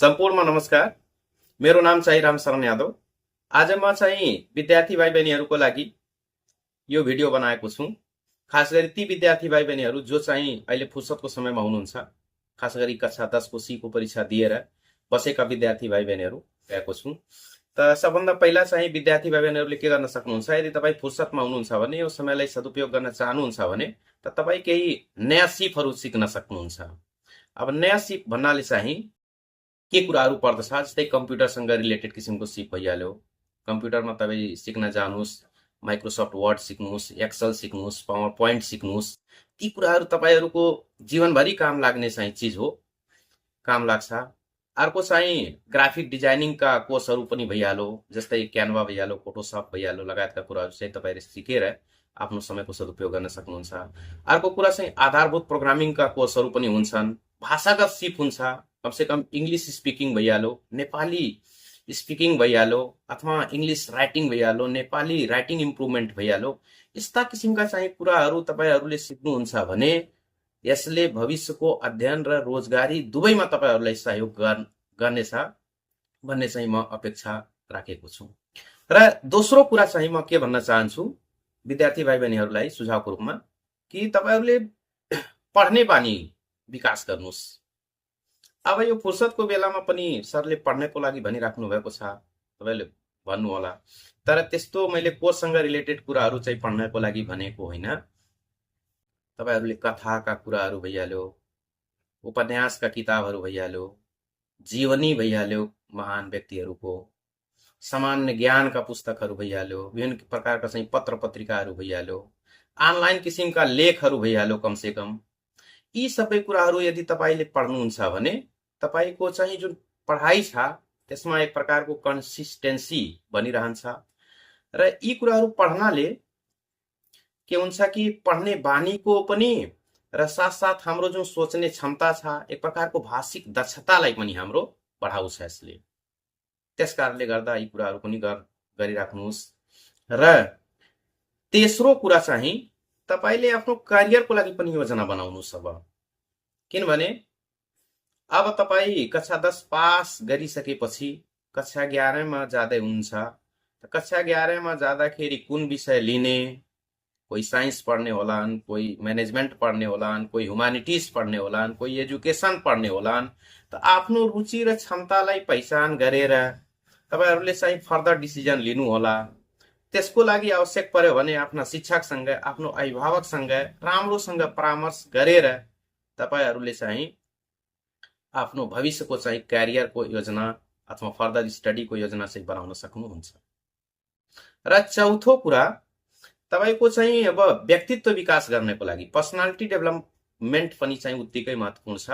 सम्पूर्ण नमस्कार। मेरो नाम चाहिँ रामशरण यादव। आज म चाहिँ विद्यार्थी भाइ बहिनीहरूको लागि यो भिडियो बनाएको छु। खास गरी ती विद्यार्थी भाइ बहिनीहरू जो चाहिँ अहिले फुर्सदको समयमा हुनुहुन्छ, खास गरी कक्षा 10 को सीको परीक्षा दिएर बसेका विद्यार्थी भाइ बहिनीहरू भएको छु। त सबभन्दा पहिला चाहिँ विद्यार्थी भाइ बहिनीहरूले के गर्न सक्नुहुन्छ, यदि तपाईँ फुर्सदमा हुनुहुन्छ भने, यो समयलाई सदुपयोग गर्न चाहनुहुन्छ भने त तपाईँ केही नयाँ सिपहरू सिक्न सक्नुहुन्छ। अब नयाँ सिप भन्नाले चाहिँ के कुराहरू पर्दछ, जस्तै कम्प्युटरसँग रिलेटेड किसिमको सिप भइहाल्यो। कम्प्युटरमा तपाईँ सिक्न जानुहोस्, माइक्रोसफ्ट वर्ड सिक्नुहोस्, एक्सेल सिक्नुहोस्, पावर पोइन्ट सिक्नुहोस्। ती कुराहरू तपाईँहरूको जीवनभरि काम लाग्ने चाहिँ चिज हो, काम लाग्छ। अर्को चाहिँ ग्राफिक डिजाइनिङका कोर्सहरू पनि भइहाल्यो, जस्तै क्यानभा भइहाल्यो, फोटोसप भइहाल्यो लगायतका कुराहरू चाहिँ तपाईँले सिकेर आफ्नो समयको सदुपयोग गर्न सक्नुहुन्छ। अर्को कुरा चाहिँ आधारभूत प्रोग्रामिङका कोर्सहरू पनि हुन्छन्। भाषागत सिप हुन्छ, कमसेकम इङ्ग्लिस स्पिकिङ भइहाल्यो, नेपाली स्पिकिङ भइहाल्यो, अथवा इङ्ग्लिस राइटिङ भइहाल्यो, नेपाली राइटिङ इम्प्रुभमेन्ट भइहाल्यो। यस्ता किसिमका चाहिँ कुराहरू तपाईँहरूले सिक्नुहुन्छ भने यसले भविष्यको अध्ययन र रोजगारी दुवैमा तपाईँहरूलाई सहयोग गर्नेछ भन्ने चाहिँ म अपेक्षा राखेको छु। र दोस्रो कुरा चाहिँ म के भन्न चाहन्छु विद्यार्थी भाइ बहिनीहरूलाई सुझावको रूपमा, कि तपाईँहरूले पढ्ने बानी विकास गर्नुहोस्। अब यो फुर्सदको बेलामा पनि सरले पढ्नको लागि भनिराख्नु भएको छ, तपाईँले भन्नु होला, तर त्यस्तो मैले कोर्ससँग रिलेटेड कुराहरू चाहिँ पढ्नको लागि भनेको होइन। तपाईँहरूले कथाका कुराहरू भइहाल्यो, उपन्यासका किताबहरू भइहाल्यो, जीवनी भइहाल्यो महान व्यक्तिहरूको, सामान्य ज्ञानका पुस्तकहरू भइहाल्यो, विभिन्न प्रकारका चाहिँ पत्र पत्रिकाहरू भइहाल्यो, अनलाइन किसिमका लेखहरू भइहाल्यो। कमसेकम यी सबै कुराहरू यदि तपाईँले पढ्नुहुन्छ भने तपाईँको चाहिँ जुन पढाइ छ त्यसमा एक प्रकारको कन्सिस्टेन्सी बनिरहन्छ। र यी कुराहरू पढ्नाले के हुन्छ कि पढ्ने बानीको पनि र साथसाथ हाम्रो जुन सोच्ने क्षमता छ, एक प्रकारको भाषिक दक्षतालाई पनि हाम्रो बढाउँछ यसले। त्यस कारणले गर्दा यी कुराहरू पनि गरिराख्नुहोस्। र तेस्रो कुरा चाहिँ तपाईँले आफ्नो करियरको लागि पनि योजना बनाउनुहोस्। अब किनभने अब तपाईँ कक्षा 10 पास गरिसकेपछि कक्षा 11 मा जाँदै हुनुहुन्छ। कक्षा 11 मा जाँदाखेरि कुन विषय लिने, कोही साइन्स पढ्ने होलान्, कोही म्यानेजमेन्ट पढ्ने होलान्, कोही ह्युमानिटिज पढ्ने होलान्, कोही एजुकेसन पढ्ने होलान्। त आफ्नो रुचि र क्षमतालाई पहिचान गरेर तपाईँहरूले चाहिँ फर्दर डिसिजन लिनु होला। त्यसको लागि आवश्यक पर्यो भने आफ्ना शिक्षकसँग, आफ्नो अभिभावकसँग राम्रोसँग परामर्श गरेर तपाईँहरूले चाहिँ आफ्नो भविष्यको चाहिँ क्यारियरको योजना अथवा फर्दर स्टडीको योजना चाहिँ बनाउन सक्नुहुन्छ। र चौथो कुरा, तपाईँको चाहिँ अब व्यक्तित्व विकास गर्नको लागि पर्सनालिटी डेभलपमेन्ट पनि चाहिँ उत्तिकै महत्त्वपूर्ण छ।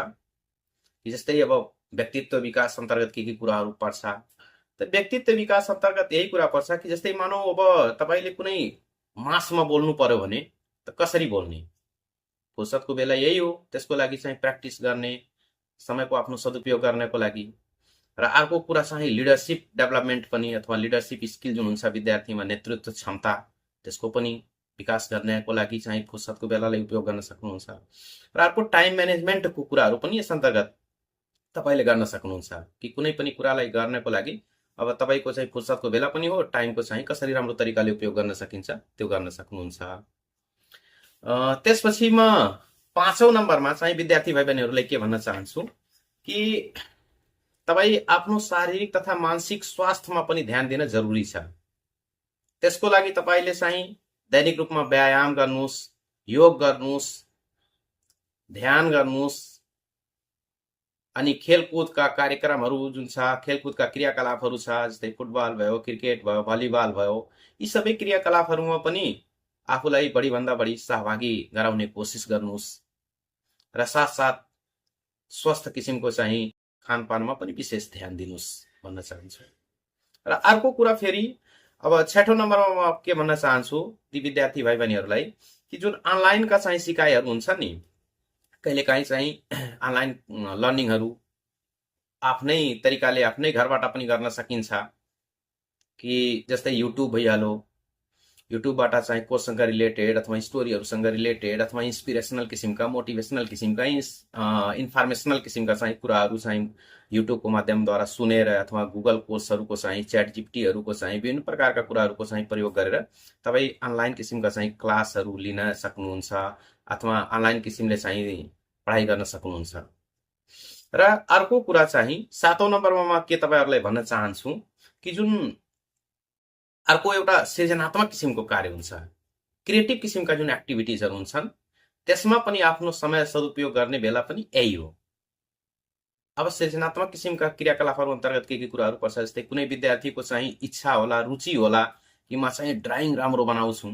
जस्तै अब व्यक्तित्व विकास अन्तर्गत के कुराहरू पर्छ, त व्यक्तित्व विकास अन्तर्गत यही कुरा पर्छ कि जस्तै मानौ अब तपाईँले कुनै मासमा बोल्नु पर्यो भने त कसरी बोल्ने, फुर्सदको बेला यही हो। त्यसको लागि चाहिँ प्र्याक्टिस गर्ने, समयको आफ्नो सदुपयोग गर्नको लागि। र अर्को कुरा चाहिँ लिडरसिप डेभलपमेन्ट पनि, अथवा लिडरसिप स्किल जुन हुन्छ विद्यार्थीमा, नेतृत्व क्षमता, त्यसको पनि विकास गर्नको लागि चाहिँ फुर्सदको बेलालाई उपयोग गर्न सक्नुहुन्छ। र अर्को टाइम म्यानेजमेन्टको कुराहरू पनि यस अन्तर्गत तपाईँले गर्न सक्नुहुन्छ कि कुनै पनि कुरालाई गर्नको लागि अब तपाईँको चाहिँ फुर्सदको बेला पनि हो, टाइमको चाहिँ कसरी राम्रो तरिकाले उपयोग गर्न सकिन्छ त्यो गर्न सक्नुहुन्छ। त्यसपछि म 5औं नम्बरमा चाहिँ विद्यार्थी भाइ बहिनीहरूलाई के भन्न चाहन्छु कि तपाईँ आफ्नो शारीरिक तथा मानसिक स्वास्थ्यमा पनि ध्यान दिन जरुरी छ। त्यसको लागि तपाईँले चाहिँ दैनिक रूपमा व्यायाम गर्नुहोस्, योग गर्नुहोस्, ध्यान गर्नुहोस्, अनि खेलकुदका कार्यक्रमहरू जुन छ, खेलकुदका क्रियाकलापहरू छ, जस्तै फुटबल भयो, क्रिकेट भयो, भलिबल भयो, यी सबै क्रियाकलापहरूमा पनि आफूलाई बढीभन्दा बढी सहभागी गराउने कोसिस गर्नुहोस्। र साथसाथ स्वस्थ किसिमको चाहिँ खानपानमा पनि विशेष ध्यान दिनुहोस् भन्न चाहन्छु। र अर्को कुरा फेरि अब 6औं नम्बरमा म के भन्न चाहन्छु ती विद्यार्थी भाइ बहिनीहरूलाई कि जुन अनलाइनका चाहिँ सिकाइहरू हुन्छ नि, कहिलेकाहीँ चाहिँ अनलाइन लर्निङहरू आफ्नै तरिकाले आफ्नै घरबाट पनि गर्न सकिन्छ। कि जस्तै युट्युब भइहाल्यो, युट्युबबाट चाहिँ कोर्ससँग रिलेटेड अथवा स्टोरीहरूसँग रिलेटेड अथवा इन्सपिरेसनल किसिमका मोटिभेसनल किसिमका इन्फर्मेसनल किसिमका चाहिँ कुराहरू चाहिँ युट्युबको माध्यमद्वारा सुनेर अथवा गुगल कोर्सहरूको चाहिँ च्याट जिपिटीहरूको चाहिँ विभिन्न प्रकारका कुराहरूको चाहिँ प्रयोग गरेर तपाईँ अनलाइन किसिमका चाहिँ क्लासहरू लिन सक्नुहुन्छ अथवा अनलाइन किसिमले चाहिँ पढाइ गर्न सक्नुहुन्छ। र अर्को कुरा चाहिँ 7औं नम्बरमा म के तपाईहरुलाई भन्न चाहन्छु कि जुन अर्को एउटा सृजनात्मक किसिमको कार्य हुन्छ, क्रिएटिभ किसिमका जुन एक्टिभिटिजहरू हुन्छन् त्यसमा पनि आफ्नो समय सदुपयोग गर्ने बेला पनि यही हो। अब सृजनात्मक किसिमका क्रियाकलापहरू अन्तर्गत के कुराहरू पर्छ, जस्तै कुनै विद्यार्थीको चाहिँ इच्छा होला, रुचि होला कि म चाहिँ ड्राइङ राम्रो बनाउँछु,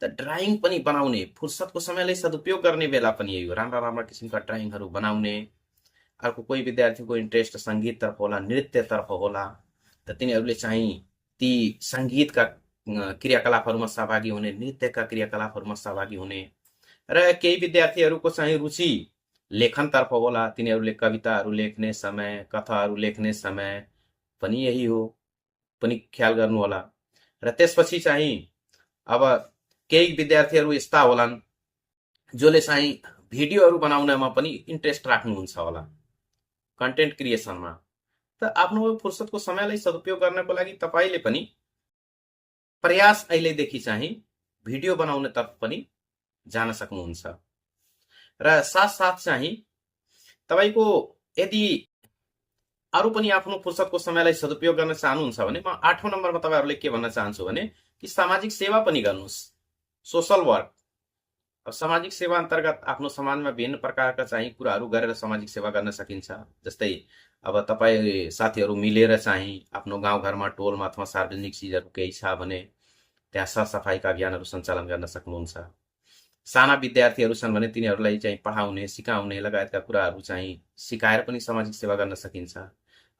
त ड्राइङ पनि बनाउने फुर्सदको समयलाई सदुपयोग गर्ने बेला पनि यही हो, राम्रा राम्रा किसिमका ड्राइङहरू बनाउने। अर्को कोही विद्यार्थीको इन्ट्रेस्ट सङ्गीततर्फ होला, नृत्यतर्फ होला, त तिनीहरूले चाहिँ ती सङ्गीतका क्रियाकलापहरूमा सहभागी हुने, नृत्यका क्रियाकलापहरूमा सहभागी हुने। र केही विद्यार्थीहरूको चाहिँ रुचि लेखनतर्फ होला, तिनीहरूले कविताहरू लेख्ने समय, कथाहरू लेख्ने समय पनि यही हो, पनि ख्याल गर्नु होला। र त्यसपछि चाहिँ अब केही विद्यार्थीहरू यस्ता होलान् जसले चाहिँ भिडियोहरू बनाउनमा पनि इन्ट्रेस्ट राख्नुहुन्छ होला, कन्टेन्ट क्रिएसनमा। त आफ्नो फुर्सदको समयलाई सदुपयोग गर्नको लागि तपाईले पनि प्रयास अहिलेदेखि चाहिँ भिडियो बनाउनेतर्फ पनि जान सक्नुहुन्छ। र साथसाथ चाहिँ तपाईको यदि अरू पनि आफ्नो फुर्सदको समयलाई सदुपयोग गर्न चाहनुहुन्छ भने म 8औं नम्बरमा तपाईहरुले के भन्न चाहन्छु भने कि सामाजिक सेवा पनि गर्नुस्, सोशल वर्क। अब सामाजिक सेवा अन्तर्गत आफ्नो समाजमा विभिन्न प्रकारका चाहिँ कुराहरू गरेर सामाजिक सेवा गर्न सकिन्छ। जस्तै अब तपाईँ साथीहरू मिलेर चाहिँ आफ्नो गाउँघरमा, टोलमा अथवा सार्वजनिक चिजहरू केही छ भने त्यहाँ सरसफाइका अभियानहरू सञ्चालन गर्न सक्नुहुन्छ। साना विद्यार्थीहरू छन् भने तिनीहरूलाई चाहिँ पढाउने, सिकाउने लगायतका कुराहरू चाहिँ सिकाएर पनि सामाजिक सेवा गर्न सकिन्छ।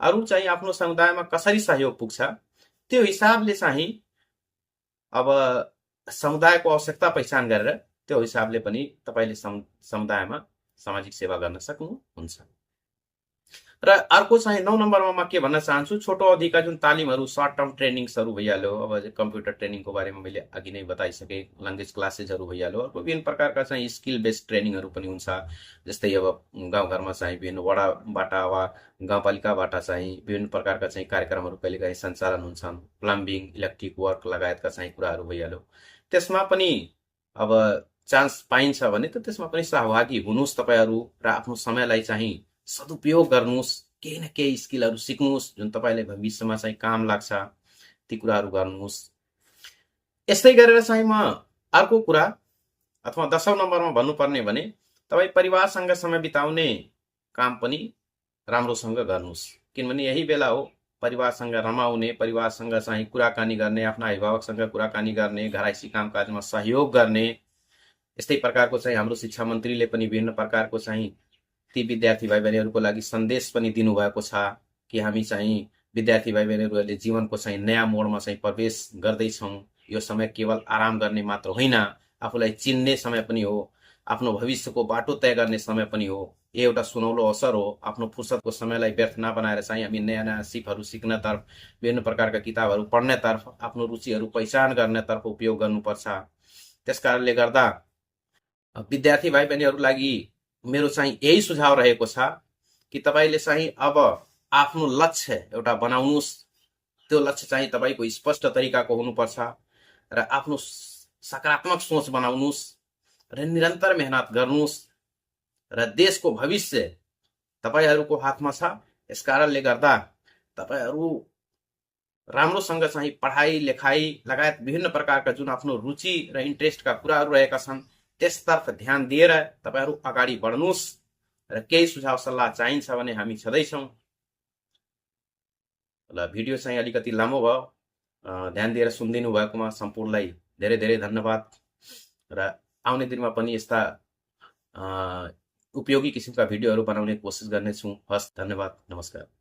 अरू चाहिँ आफ्नो समुदायमा कसरी सहयोग पुग्छ त्यो हिसाबले चाहिँ अब समुदायको आवश्यकता पहिचान गरेर त्यो हिसाबले पनि तपाईले समुदायमा सामाजिक सेवा गर्न सक्नुहुन्छ। र अर्को चाहिँ 9 नम्बरमा म के भन्न चाहन्छु, छोटो अवधिका जुन तालिमहरू, सर्ट टर्म ट्रेनिङ्सहरू भइहाल्यो। अब कम्प्युटर ट्रेनिङको बारेमा मैले अघि नै बताइसके, ल्याङ्ग्वेज क्लासेसहरू भइहाल्यो। अर्को विभिन्न प्रकारका चाहिँ स्किल बेस्ड ट्रेनिङहरू पनि हुन्छ। जस्तै अब गाउँघरमा चाहिँ विभिन्न वडाबाट वा गाउँपालिकाबाट चाहिँ विभिन्न प्रकारका चाहिँ कार्यक्रमहरू कहिलेकाहीँ सञ्चालन हुन्छन्, प्लम्बिङ, इलेक्ट्रिक वर्क लगायतका चाहिँ कुराहरू भइहाल्यो। त्यसमा पनि अब चान्स पाइन्छ भने त त्यसमा पनि सहभागी हुनुहोस् तपाईहरू र आफ्नो समयलाई चाहिँ सदुपयोग गर्नुहोस्, केही न केही स्किलहरू सिक्नुहोस् जुन तपाईलाई भविष्यमा चाहिँ काम लाग्छ, ती कुराहरू गर्नुहोस्। यस्तै गरेर चाहिँ म अर्को कुरा अथवा 10औं नम्बरमा भन्नुपर्ने भने तपाई परिवारसँग समय बिताउने काम पनि राम्रोसँग गर्नुहोस्, किनभने यही बेला हो परिवारसँग रमाउने, परिवारसँग चाहिँ कुराकानी गर्ने, आफ्ना अभिभावकसँग कुराकानी गर्ने, घरायसी कामकाजमा सहयोग गर्ने। यस्तै प्रकारको चाहिँ हाम्रो शिक्षा मन्त्रीले पनि विभिन्न प्रकारको चाहिँ ती विद्यार्थी भाइ बहिनीहरूको लागि सन्देश पनि दिनुभएको छ कि हामी चाहिँ विद्यार्थी भाइ बहिनीहरूले जीवनको चाहिँ नयाँ मोडमा चाहिँ प्रवेश गर्दैछौँ। यो समय केवल आराम गर्ने मात्र होइन, आफूलाई चिन्ने समय पनि हो, आफ्नो भविष्यको बाटो तय गर्ने समय पनि हो। यो एउटा सुनौलो अवसर हो। आफ्नो फुर्सदको समयलाई व्यर्थ नबनाएर चाहिँ हामी नयाँ नयाँ सिपहरू सिक्नतर्फ, विभिन्न प्रकारका किताबहरू पढ्नेतर्फ, आफ्नो रुचिहरू पहिचान गर्नेतर्फ उपयोग गर्नुपर्छ। त्यसकारणले गर्दा विद्यार्थी भाइ बहिनीहरूको लागि मेरो चाहिँ यही सुझाव रहेको छ कि तपाईले चाहिँ अब आफ्नो लक्ष्य एउटा बनाउनुहोस्। त्यो लक्ष्य चाहिँ तपाईको स्पष्ट तरिकाको हुनुपर्छ र आफ्नो सकारात्मक सोच बनाउनुहोस् र निरन्तर मेहनत गर्नुहोस् र देशको भविष्य तपाईहरूको हातमा छ। यसकारणले गर्दा तपाईहरू राम्रोसँग चाहिँ पढाइ लेखाइ लगायत विभिन्न प्रकारका जुन आफ्नो रुचि र इन्ट्रेस्टका कुराहरू रहेका छन् त्यसतर्फ ध्यान दिएर तपाईहरू अगाडि बढ्नुहोस् र केही सुझाव सल्लाह चाहिन्छ भने हामी छँदैछौँ। ल भिडियो चाहिँ अलिकति लामो भयो, ध्यान दिएर सुनिदिनु भएकोमा सम्पूर्णलाई धेरै धेरै धन्यवाद र आउने दिनमा पनि यस्ता उपयोगी किसिमका भिडियोहरू बनाउने कोसिस गर्नेछु। हस्, धन्यवाद, नमस्कार।